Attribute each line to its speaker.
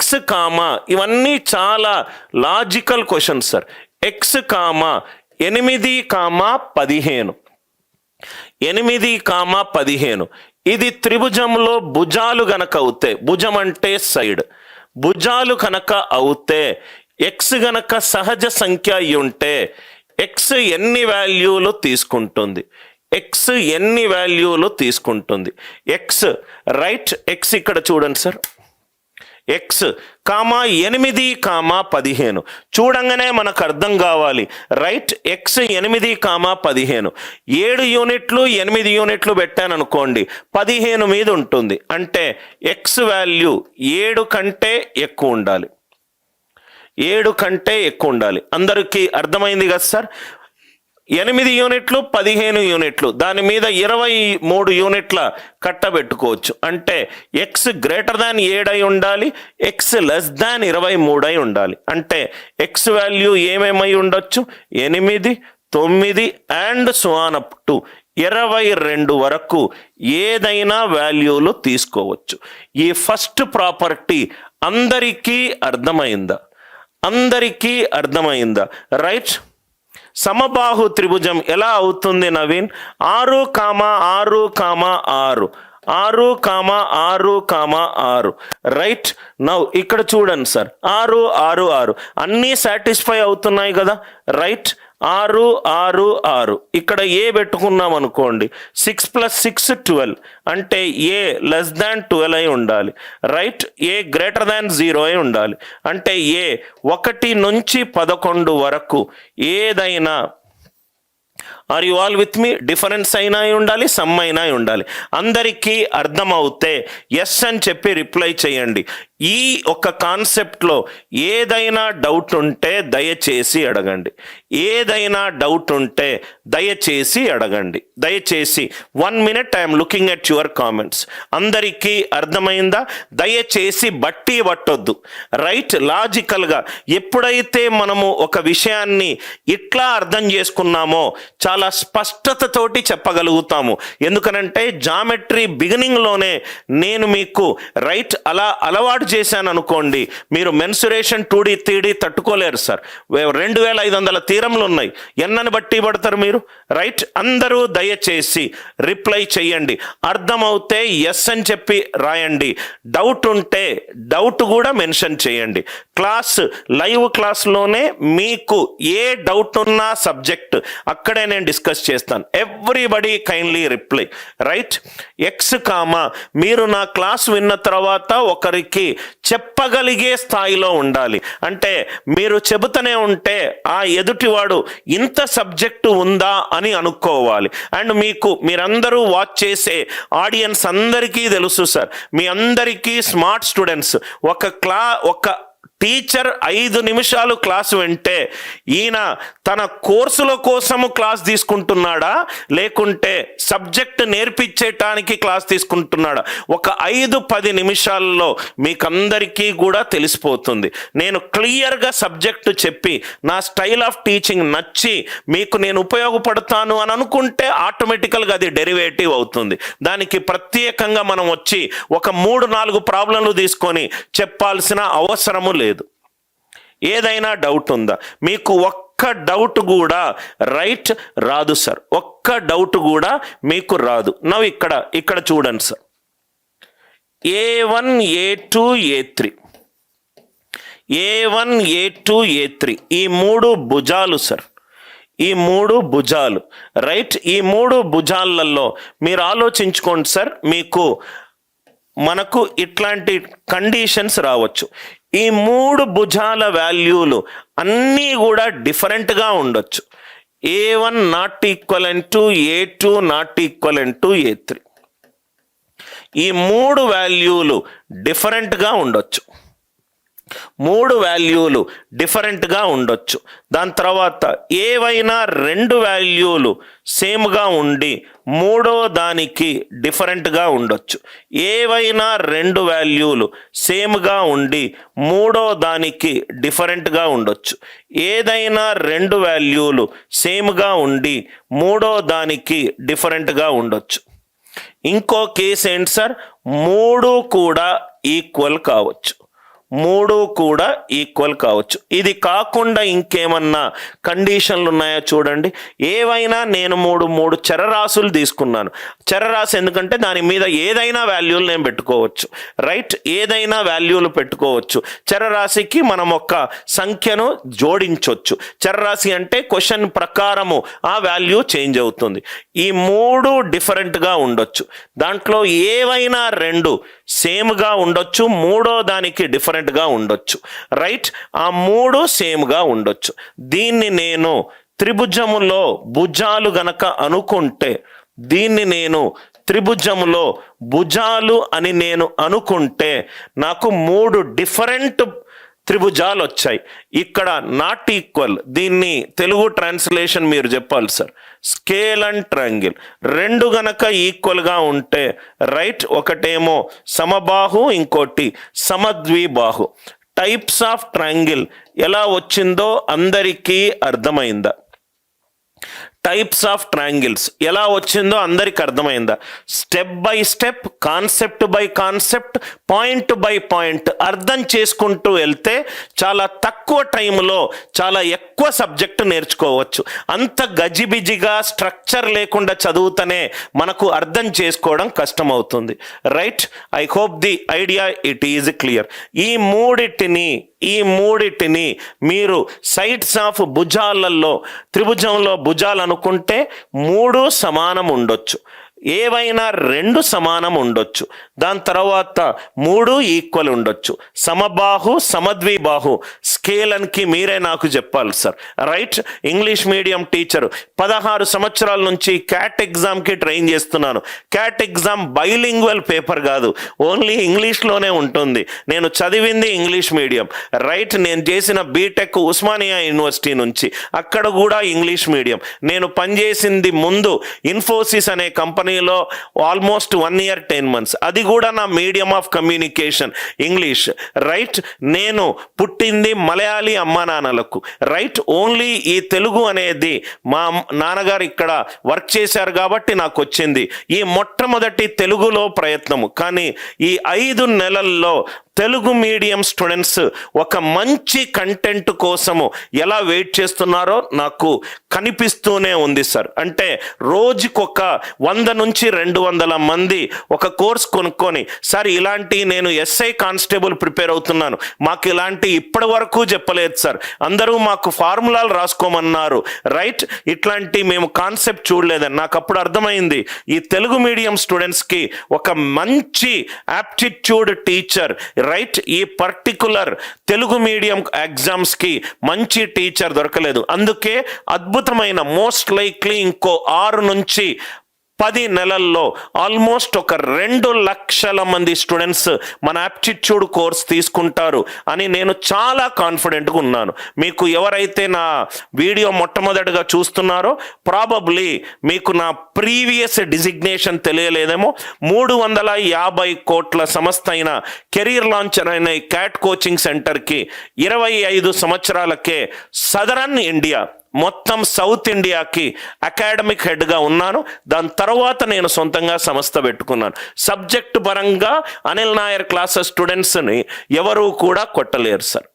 Speaker 1: X comma, ఇవన్నీ చాలా logical questions sir. X comma 8, 15, 8, 15 ఇది త్రిభుజంలో భుజాలు గనక అవుతే, భుజం అంటే సైడ్, భుజాలు కనుక అవుతే ఎక్స్ గనక సహజ సంఖ్య అయి ఉంటే ఎక్స్ ఎన్ని వాల్యూలు తీసుకుంటుంది, ఎక్స్ ఎన్ని వాల్యూలు తీసుకుంటుంది? ఎక్స్ రైట్, ఎక్స్ ఇక్కడ చూడండి సార్, ఎక్స్ కామా 8, 15 చూడంగానే మనకు అర్థం కావాలి. రైట్, ఎక్స్ 8, 15 7 యూనిట్లు 8 యూనిట్లు పెట్టాను అనుకోండి, 15 మీద ఉంటుంది. అంటే ఎక్స్ వాల్యూ 7 కంటే ఎక్కువ ఉండాలి, 7 కంటే ఎక్కువ ఉండాలి. అందరికీ అర్థమైంది కదా సార్? 8 యూనిట్లు 15 యూనిట్లు, దాని మీద 23 యూనిట్ల కట్టబెట్టుకోవచ్చు. అంటే ఎక్స్ గ్రేటర్ దాన్ 7 అయి ఉండాలి, ఎక్స్ లెస్ దాన్ 23 అయి ఉండాలి. అంటే ఎక్స్ వాల్యూ ఏమేమై ఉండొచ్చు? 8, 9 and so on up to 22 వరకు ఏదైనా వాల్యూలు తీసుకోవచ్చు. ఈ ఫస్ట్ ప్రాపర్టీ అందరికీ అర్థమైందా? అందరికీ అర్థమైందా? రైట్. సమబాహు త్రిభుజం ఎలా అవుతుంది నవీన్? 6, 6, 6, 6, 6, 6. రైట్. నౌ ఇక్కడ చూడండి సార్, 6, 6, 6 అన్నీ సాటిస్ఫై అవుతున్నాయి కదా? రైట్. 6, 6, 6 ఇక్కడ ఏ పెట్టుకున్నాం అనుకోండి, 6 + 6 12, అంటే ఏ లెస్ దాన్ 12 అయి ఉండాలి. రైట్. ఏ గ్రేటర్ దాన్ 0 అయి ఉండాలి. అంటే ఏ 1 నుంచి 11 వరకు ఏదైనా, are you all with me? Difference అయినా ఉండాలి, సమ్ అయినా ఉండాలి. అందరికీ అర్థమవుతే ఎస్ అని చెప్పి రిప్లై చేయండి. ఈ ఒక కాన్సెప్ట్లో ఏదైనా డౌట్ ఉంటే దయచేసి అడగండి, ఏదైనా డౌట్ ఉంటే దయచేసి అడగండి. దయచేసి 1 minute I'm looking at your comments. అందరికీ అర్థమైందా? దయచేసి బట్టి పట్టొద్దు. రైట్. లాజికల్గా ఎప్పుడైతే మనము ఒక విషయాన్ని ఇట్లా అర్థం చేసుకున్నామో చాలా స్పష్టతతోటి చెప్పగలుగుతాము. ఎందుకనంటే జామెట్రీ బిగినింగ్లోనే నేను మీకు రైట్ అలా అలవాటు చేశాను అనుకోండి, మీరు మెన్సురేషన్ 2D 3D తట్టుకోలేరు సార్. 2500 తీరములు ఉన్నాయి, ఎన్నని బట్టి పడతారు మీరు? రైట్. అందరూ దయచేసి రిప్లై చేయండి. అర్థమవుతే ఎస్ అని చెప్పి రాయండి. డౌట్ ఉంటే డౌట్ కూడా మెన్షన్ చేయండి. క్లాస్ లైవ్ క్లాస్లోనే మీకు ఏ డౌట్ ఉన్నా సబ్జెక్ట్ అక్కడే నేను డిస్కస్ చేస్తాను. Everybody kindly reply. Right. X comma మీరు నా క్లాస్ విన్న తర్వాత ఒకరికి చెప్పగలిగే స్థాయిలో ఉండాలి. అంటే మీరు చెబుతూనే ఉంటే ఆ ఎదుటివాడు ఇంత సబ్జెక్టు ఉందా అని అనుకోవాలి. అండ్ మీరందరూ వాచ్ చేసే ఆడియన్స్ అందరికీ తెలుసు సార్, మీ అందరికీ స్మార్ట్ స్టూడెంట్స్. ఒక టీచర్ 5 నిమిషాలు క్లాసు వింటే ఈయన తన కోర్సుల కోసము క్లాస్ తీసుకుంటున్నాడా, లేకుంటే సబ్జెక్ట్ నేర్పించేటానికి క్లాస్ తీసుకుంటున్నాడా? ఒక 5-10 నిమిషాల్లో మీకందరికీ కూడా తెలిసిపోతుంది. నేను క్లియర్గా సబ్జెక్టు చెప్పి నా స్టైల్ ఆఫ్ టీచింగ్ నచ్చి మీకు నేను ఉపయోగపడతాను అని అనుకుంటే ఆటోమేటికల్గా అది డెరివేటివ్ అవుతుంది. దానికి ప్రత్యేకంగా మనం వచ్చి ఒక 3-4 ప్రాబ్లంలు తీసుకొని చెప్పాల్సిన అవసరము లేదు. ఏదైనా డౌట్ ఉందా మీకు? ఒక్క డౌట్ కూడా రైట్ రాదు సార్, ఒక్క డౌట్ కూడా మీకు రాదు. నవ్వు ఇక్కడ చూడండి sir, A1 A2 A3, A1 A2 A3 ఈ 3 భుజాలు సార్, ఈ 3 భుజాలు. రైట్. ఈ 3 భుజాలలో మీరు ఆలోచించుకోండి సార్, మనకు ఇట్లాంటి కండిషన్స్ రావచ్చు. ఈ 3 భుజాల వాల్యూలు అన్నీ కూడా డిఫరెంట్గా ఉండొచ్చు. A1 not equivalent to A2 not equivalent to A3. ఈ 3 వాల్యూలు డిఫరెంట్గా ఉండొచ్చు, 3 వాల్యూలు డిఫరెంట్గా ఉండొచ్చు. దాని తర్వాత ఏవైనా 2 వాల్యూలు సేమ్గా ఉండి 3వ దానికి డిఫరెంట్గా ఉండొచ్చు. ఏవైనా 2 వాల్యూలు సేమ్గా ఉండి 3వ దానికి డిఫరెంట్గా ఉండొచ్చు. ఏదైనా 2 వాల్యూలు సేమ్గా ఉండి 3వ దానికి డిఫరెంట్గా ఉండొచ్చు. ఇంకో కేసు ఏంటి సార్? 3 కూడా ఈక్వల్ కావచ్చు, మూడు కూడా ఈక్వల్ కావచ్చు. ఇది కాకుండా ఇంకేమన్నా కండిషన్లు ఉన్నాయో చూడండి. ఏవైనా నేను మూడు చరరాశులు తీసుకున్నాను. చరరాశి ఎందుకంటే దాని మీద ఏదైనా వాల్యూలు నేను పెట్టుకోవచ్చు, రైట్? ఏదైనా వాల్యూలు పెట్టుకోవచ్చు. చరరాశికి మనం ఒక సంఖ్యను జోడించవచ్చు. చరరాశి అంటే క్వశ్చన్ ప్రకారము ఆ వాల్యూ చేంజ్ అవుతుంది. ఈ మూడు డిఫరెంట్గా ఉండొచ్చు. దాంట్లో ఏవైనా రెండు సేమ్గా ఉండొచ్చు, మూడో దానికి డిఫరెంట్గా ఉండొచ్చు, రైట్? ఆ మూడు సేమ్గా ఉండొచ్చు. దీన్ని నేను త్రిభుజములో భుజాలు గనక అనుకుంటే, దీన్ని నేను త్రిభుజములో భుజాలు అని నేను అనుకుంటే నాకు మూడు డిఫరెంట్ త్రిభుజాలు వచ్చాయి. ఇక్కడ నాట్ ఈక్వల్, దీన్ని తెలుగు ట్రాన్స్లేషన్ మీరు చెప్పాలి సార్. స్కేల్ అండ్ ట్రయాంగిల్ రెండు గనక ఈక్వల్గా ఉంటే, రైట్? ఒకటేమో సమబాహు, ఇంకోటి సమద్విబాహు. టైప్స్ ఆఫ్ ట్రయాంగిల్ ఎలా వచ్చిందో అందరికీ అర్థమైందా? టైప్స్ ఆఫ్ ట్రయాంగిల్స్ ఎలా వచ్చిందో అందరికి అర్థమైందా? Step by step, concept by concept, point by point అర్థం చేసుకుంటూ వెళ్తే చాలా తక్కువ టైంలో చాలా ఎక్కువ సబ్జెక్టు నేర్చుకోవచ్చు. అంత గజిబిజిగా స్ట్రక్చర్ లేకుండా చదువుతూనే మనకు అర్థం చేసుకోవడం కష్టమవుతుంది, right? I hope the idea it is clear. ఈ మూడిటిని మీరు సైడ్స్ ఆఫ్ భుజాలలో, త్రిభుజంలో భుజాలు అనుకుంటే మూడు సమానం ఉండొచ్చు, ఏవైనా రెండు సమానం ఉండొచ్చు, దాని తర్వాత మూడు ఈక్వల్ ఉండొచ్చు. సమబాహు, సమద్విబాహు స్కేలన్కి మీరే నాకు చెప్పాలి sir, right? English medium teacher, 16 సంవత్సరాల నుంచి క్యాట్ ఎగ్జామ్కి ట్రైన్ చేస్తున్నాను. క్యాట్ ఎగ్జామ్ బైలింగ్వల్ పేపర్ కాదు, ఓన్లీ ఇంగ్లీష్లోనే ఉంటుంది. నేను చదివింది ఇంగ్లీష్ మీడియం, రైట్? నేను చేసిన బీటెక్ ఉస్మానియా యూనివర్సిటీ నుంచి, అక్కడ కూడా ఇంగ్లీష్ మీడియం. నేను పనిచేసింది ముందు ఇన్ఫోసిస్ అనే కంపెనీలో ఆల్మోస్ట్ 1 year 10 months. అది కూడా నా medium of communication English, right? నేను పుట్టింది మలయాళీ అమ్మా నాన్నలకు, రైట్? ఓన్లీ ఈ తెలుగు అనేది మా నాన్నగారు ఇక్కడ వర్క్ చేశారు కాబట్టి నాకు వచ్చింది ఈ మొట్టమొదటి తెలుగులో ప్రయత్నము. కానీ ఈ 5 నెలల్లో తెలుగు మీడియం స్టూడెంట్స్ ఒక మంచి కంటెంట్ కోసము ఎలా వెయిట్ చేస్తున్నారో నాకు కనిపిస్తూనే ఉంది సార్. అంటే రోజుకొక 100 నుంచి 200 మంది ఒక కోర్స్ కొనుక్కొని, సార్ ఇలాంటి నేను ఎస్ఐ కానిస్టేబుల్ ప్రిపేర్ అవుతున్నాను, మాకు ఇలాంటి ఇప్పటి వరకు చెప్పలేదు సార్, అందరూ మాకు ఫార్ములాలు రాసుకోమన్నారు, రైట్? ఇట్లాంటి మేము కాన్సెప్ట్ చూడలేదని నాకు అప్పుడు అర్థమైంది. ఈ తెలుగు మీడియం స్టూడెంట్స్కి ఒక మంచి యాప్టిట్యూడ్ టీచర్, రైట్? ఈ పర్టికులర్ తెలుగు మీడియం ఎగ్జామ్స్కి మంచి టీచర్ దొరకలేదు. అందుకే అద్భుతమైన, మోస్ట్ లైక్లీ ఇంకో 6 నుంచి 10 నెలల్లో ఆల్మోస్ట్ ఒక 2 లక్షల మంది స్టూడెంట్స్ మన యాప్టిట్యూడ్ కోర్స్ తీసుకుంటారు అని నేను చాలా కాన్ఫిడెంట్గా ఉన్నాను. మీకు ఎవరైతే నా వీడియో మొట్టమొదటిగా చూస్తున్నారో ప్రాబబ్లీ మీకు నా ప్రీవియస్ డిజిగ్నేషన్ తెలియలేదేమో. 350 కోట్ల సంస్థ అయిన కెరీర్ లాంచర్ అయిన క్యాట్ కోచింగ్ సెంటర్కి 25 సంవత్సరాలకే సదరన్ ఇండియా, మొత్తం సౌత్ ఇండియాకి అకాడమిక్ హెడ్గా ఉన్నాను. దాని తర్వాత నేను సొంతంగా సంస్థ పెట్టుకున్నాను. సబ్జెక్టు పరంగా అనిల్ నాయర్ క్లాసెస్ స్టూడెంట్స్ని ఎవరూ కూడా కొట్టలేరు సార్.